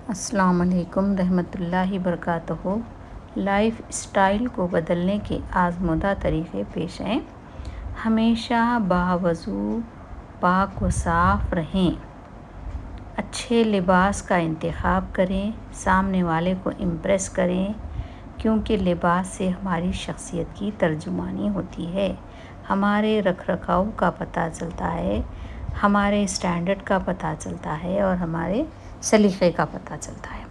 السلام علیکم رحمۃ اللہ وبرکاتہ۔ لائف اسٹائل کو بدلنے کے آزمودہ طریقے پیش ہیں۔ ہمیشہ باوضو، پاک و صاف رہیں، اچھے لباس کا انتخاب کریں، سامنے والے کو امپریس کریں، کیونکہ لباس سے ہماری شخصیت کی ترجمانی ہوتی ہے، ہمارے رکھ رکھاؤ کا پتہ چلتا ہے، ہمارے اسٹینڈرڈ کا پتہ چلتا ہے اور ہمارے سلیقے کا پتہ چلتا ہے۔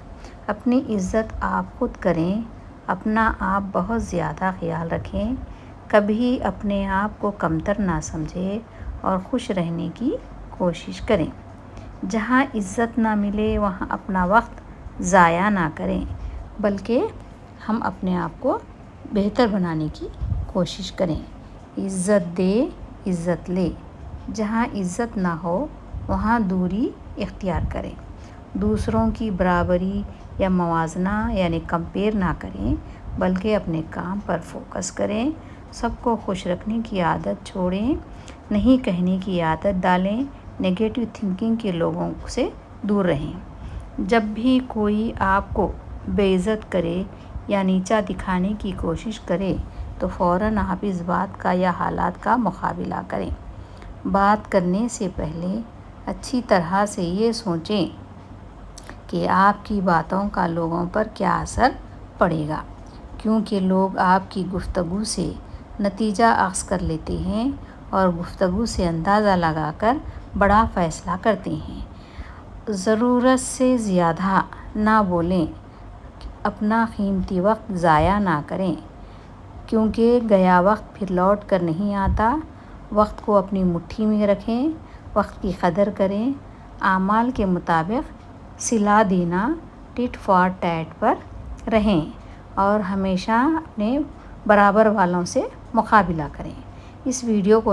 اپنی عزت آپ خود کریں، اپنا آپ بہت زیادہ خیال رکھیں، کبھی اپنے آپ کو کمتر نہ سمجھیں اور خوش رہنے کی کوشش کریں۔ جہاں عزت نہ ملے وہاں اپنا وقت ضائع نہ کریں، بلکہ ہم اپنے آپ کو بہتر بنانے کی کوشش کریں۔ عزت دے، عزت لے، جہاں عزت نہ ہو وہاں دوری اختیار کریں۔ دوسروں کی برابری یا موازنہ یعنی کمپیئر نہ کریں، بلکہ اپنے کام پر فوکس کریں۔ سب کو خوش رکھنے کی عادت چھوڑیں، نہیں کہنے کی عادت ڈالیں، نگیٹو تھنکنگ کے لوگوں سے دور رہیں۔ جب بھی کوئی آپ کو بے عزت کرے یا نیچا دکھانے کی کوشش کرے تو فوراً آپ اس بات کا یا حالات کا مقابلہ کریں۔ بات کرنے سے پہلے اچھی طرح سے یہ سوچیں کہ آپ کی باتوں کا لوگوں پر کیا اثر پڑے گا، کیونکہ لوگ آپ کی گفتگو سے نتیجہ اخذ کر لیتے ہیں اور گفتگو سے اندازہ لگا کر بڑا فیصلہ کرتے ہیں۔ ضرورت سے زیادہ نہ بولیں، اپنا قیمتی وقت ضائع نہ کریں، کیونکہ گیا وقت پھر لوٹ کر نہیں آتا۔ وقت کو اپنی مٹھی میں رکھیں، وقت کی قدر کریں، اعمال کے مطابق صلہ دینا، ٹٹ فار ٹیٹ پر رہیں اور ہمیشہ اپنے برابر والوں سے مقابلہ کریں۔ اس ویڈیو کو